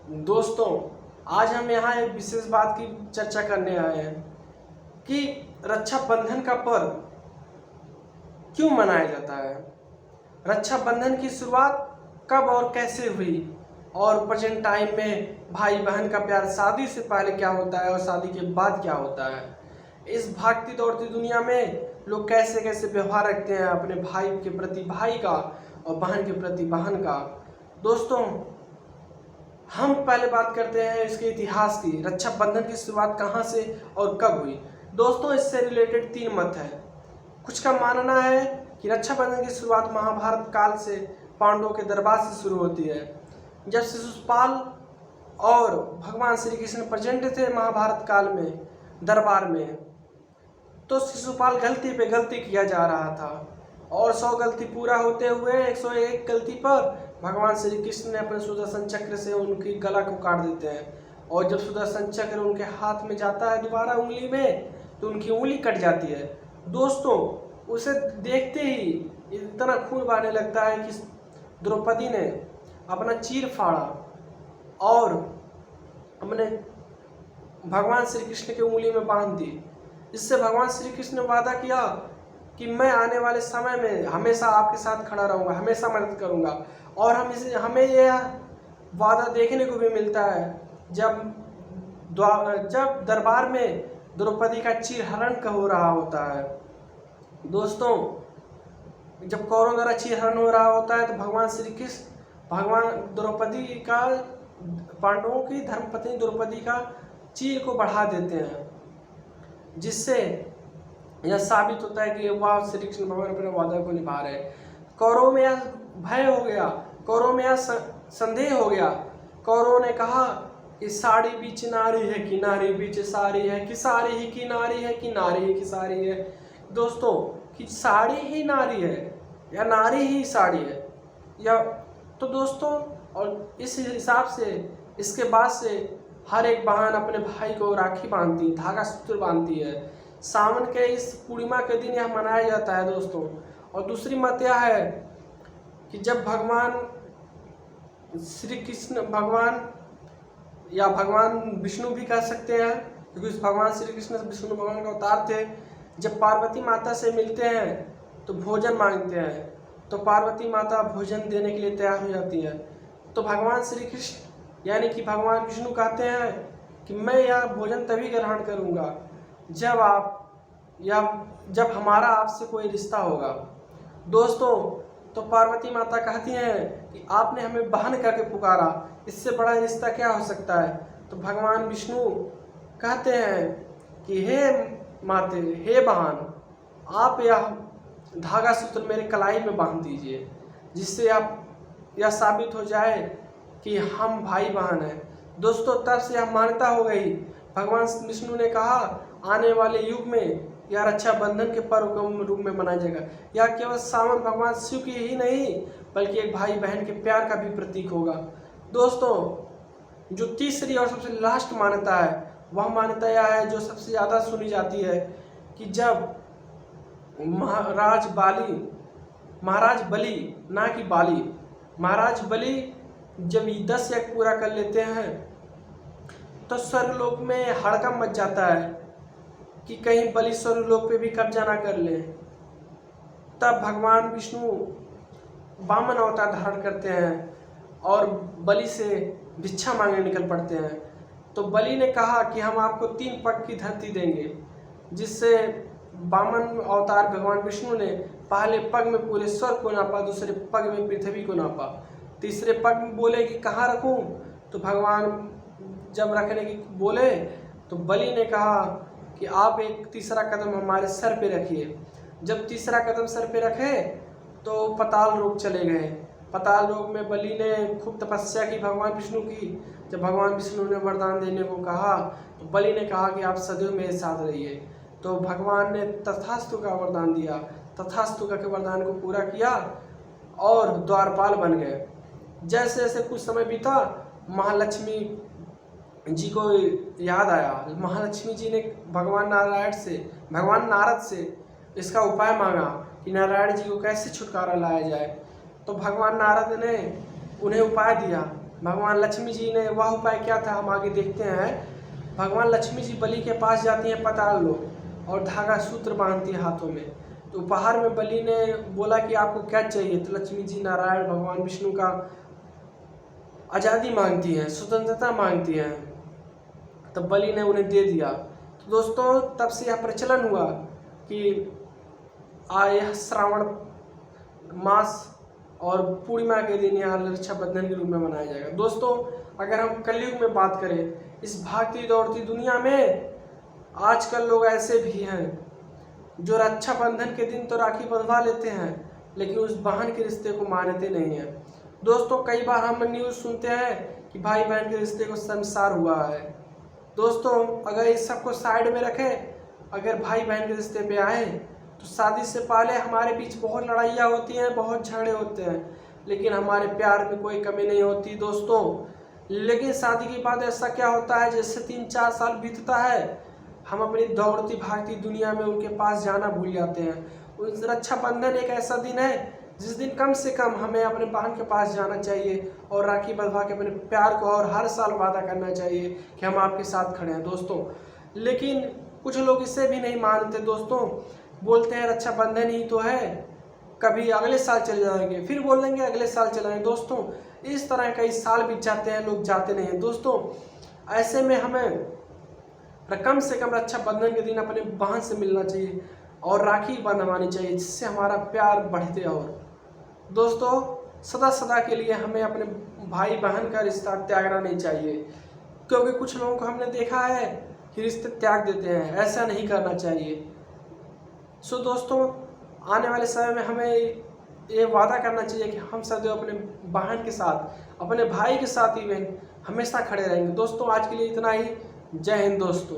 दोस्तों, आज हम यहाँ एक विशेष बात की चर्चा करने आए हैं कि रक्षाबंधन का पर्व क्यों मनाया जाता है। रक्षाबंधन की शुरुआत कब और कैसे हुई और प्रेजेंट टाइम में भाई बहन का प्यार शादी से पहले क्या होता है और शादी के बाद क्या होता है। इस भागती दौड़ती दुनिया में लोग कैसे कैसे व्यवहार रखते हैं अपने भाई के प्रति भाई का और बहन के प्रति बहन का। दोस्तों, हम पहले बात करते हैं इसके इतिहास की। रक्षाबंधन की शुरुआत कहाँ से और कब हुई। दोस्तों, इससे रिलेटेड 3 मत है। कुछ का मानना है कि रक्षाबंधन की शुरुआत महाभारत काल से पांडवों के दरबार से शुरू होती है। जब शिशुपाल और भगवान श्री कृष्ण प्रेजेंट थे महाभारत काल में दरबार में, तो शिशुपाल गलती पे गलती किया जा रहा था और 100 गलती पूरा होते हुए 101 गलती पर भगवान श्री कृष्ण ने अपने सुदर्शन चक्र से उनकी गला को काट देते हैं। और जब सुदर्शन चक्र उनके हाथ में जाता है दोबारा उंगली में, तो उनकी उंगली कट जाती है। दोस्तों, उसे देखते ही इतना खून बहने लगता है कि द्रौपदी ने अपना चीर फाड़ा और अपने भगवान श्री कृष्ण की उंगली में बांध दी। इससे भगवान श्री कृष्ण ने वादा किया कि मैं आने वाले समय में हमेशा आपके साथ खड़ा रहूंगा, हमेशा मदद करूंगा। और हमें यह वादा देखने को भी मिलता है जब दरबार में द्रौपदी का चीरहरण हो रहा होता है। दोस्तों, जब कौरवों द्वारा चीरहरण हो रहा होता है तो भगवान श्री कृष्ण द्रौपदी का पांडवों की धर्मपत्नी द्रौपदी का चीर को बढ़ा देते हैं, जिससे यह साबित होता है कि वह श्री कृष्ण भगवान अपने वादा को निभा रहे हैं। कौरवों में यह भय हो गया, कौरवों में यह संदेह हो गया। कौरवों ने कहा कि साड़ी बीच नारी है कि नारी बीच साड़ी है, कि साड़ी ही की नारी है कि नारी ही की साड़ी है। दोस्तों, कि साड़ी ही नारी है या नारी ही साड़ी है या तो दोस्तों, और इस हिसाब से इसके बाद से हर एक बहन अपने भाई को राखी बांधती, धागा सूत्र बांधती है। सावन के इस पूर्णिमा के दिन यह मनाया जाता है दोस्तों। और दूसरी मत यह है कि जब भगवान श्री कृष्ण या भगवान विष्णु भी कह सकते हैं, क्योंकि भगवान श्री कृष्ण विष्णु भगवान का अवतार थे, जब पार्वती माता से मिलते हैं तो भोजन मांगते हैं, तो पार्वती माता भोजन देने के लिए तैयार हो जाती है। तो भगवान श्री कृष्ण यानी कि भगवान विष्णु कहते हैं कि मैं यह भोजन तभी ग्रहण करूंगा जब हमारा आपसे कोई रिश्ता होगा। दोस्तों, तो पार्वती माता कहती हैं कि आपने हमें बहन करके पुकारा, इससे बड़ा रिश्ता क्या हो सकता है। तो भगवान विष्णु कहते हैं कि हे माते, हे बहन, आप यह धागा सूत्र मेरे कलाई में बांध दीजिए, जिससे आप यह साबित हो जाए कि हम भाई बहन हैं। दोस्तों, तब से यह मान्यता हो गई। भगवान विष्णु ने कहा आने वाले युग में यह रक्षाबंधन के पर्व के रूप में मनाया जाएगा। यह केवल सावन भगवान शिव की ही नहीं बल्कि एक भाई बहन के प्यार का भी प्रतीक होगा। दोस्तों, जो तीसरी और सबसे लास्ट मान्यता है वह मान्यता यह है जो सबसे ज़्यादा सुनी जाती है कि जब महाराज बलि जब 10 यज्ञ पूरा कर लेते हैं तो स्वर्गलोक में हड़कंप मच जाता है कि कहीं बलि स्वर्गलोक पे भी कब्जा ना कर ले। तब भगवान विष्णु वामन अवतार धारण करते हैं और बलि से भिक्षा मांगने निकल पड़ते हैं। तो बलि ने कहा कि हम आपको 3 पग की धरती देंगे, जिससे वामन अवतार भगवान विष्णु ने पहले पग में पूरे स्वर्ग को नापा, दूसरे पग में पृथ्वी को नापा, तीसरे पग में बोले कि कहाँ रखूं। तो भगवान जब रखने की बोले तो बलि ने कहा कि आप एक तीसरा कदम हमारे सर पे रखिए। जब तीसरा कदम सर पे रखे तो पाताल लोक चले गए। पाताल लोक में बलि ने खूब तपस्या की भगवान विष्णु की। जब भगवान विष्णु ने वरदान देने को कहा तो बलि ने कहा कि आप सदैव मेरे साथ रहिए। तो भगवान ने तथास्तु का वरदान दिया, तथास्तु के वरदान को पूरा किया और द्वारपाल बन गए। जैसे जैसे कुछ समय बीता, महालक्ष्मी जी को याद आया। महालक्ष्मी जी ने भगवान नारद से इसका उपाय मांगा कि नारायण जी को कैसे छुटकारा लाया जाए। तो भगवान नारद ने उन्हें उपाय दिया भगवान लक्ष्मी जी ने वह उपाय क्या था, हम आगे देखते हैं। भगवान लक्ष्मी जी बलि के पास जाती हैं पाताल लोक और धागा सूत्र बांधती है हाथों में। तो उपहार में बलि ने बोला कि आपको क्या चाहिए, तो लक्ष्मी जी नारायण भगवान विष्णु का आज़ादी मांगती हैं, स्वतंत्रता मांगती हैं। तब बलि ने उन्हें दे दिया। तो दोस्तों तब से यह प्रचलन हुआ कि यह श्रावण मास और पूर्णिमा के दिन यहाँ रक्षाबंधन के रूप में मनाया जाएगा। दोस्तों अगर हम कलयुग में बात करें, इस भागती दौड़ती दुनिया में आजकल लोग ऐसे भी हैं जो रक्षाबंधन के दिन तो राखी बंधवा लेते हैं, लेकिन उस बहन के रिश्ते को मानते नहीं हैं। दोस्तों कई बार हम न्यूज़ सुनते हैं कि भाई बहन के रिश्ते को शर्मसार हुआ है। दोस्तों अगर इस सबको साइड में रखें, अगर भाई बहन के रिश्ते पे आए तो शादी से पहले हमारे बीच बहुत लड़ाइयाँ होती हैं, बहुत झगड़े होते हैं, लेकिन हमारे प्यार में कोई कमी नहीं होती दोस्तों। लेकिन शादी के बाद ऐसा क्या होता है, जैसे 3-4 साल बीतता है, हम अपनी दौड़ती भागती दुनिया में उनके पास जाना भूल जाते हैं। उस रक्षाबंधन एक ऐसा दिन है जिस दिन कम से कम हमें अपने बहन के पास जाना चाहिए और राखी बंधवा के अपने प्यार को और हर साल वादा करना चाहिए कि हम आपके साथ खड़े हैं दोस्तों। लेकिन कुछ लोग इसे भी नहीं मानते दोस्तों, बोलते हैं रक्षाबंधन ही तो है, कभी अगले साल चले जाएंगे, फिर बोलेंगे अगले साल चलाएंगे। दोस्तों इस तरह कई साल बीत जाते हैं, लोग जाते नहीं हैं। दोस्तों ऐसे में हमें कम से कम रक्षाबंधन के दिन अपने बहन से मिलना चाहिए और राखी बंधवानी चाहिए, जिससे हमारा प्यार बढ़ते। और दोस्तों सदा सदा के लिए हमें अपने भाई बहन का रिश्ता त्यागना नहीं चाहिए, क्योंकि कुछ लोगों को हमने देखा है कि रिश्ते त्याग देते हैं, ऐसा नहीं करना चाहिए। सो दोस्तों आने वाले समय में हमें ये वादा करना चाहिए कि हम सदैव अपने बहन के साथ, अपने भाई के साथ इवन हमेशा खड़े रहेंगे। दोस्तों आज के लिए इतना ही। जय हिंद दोस्तों।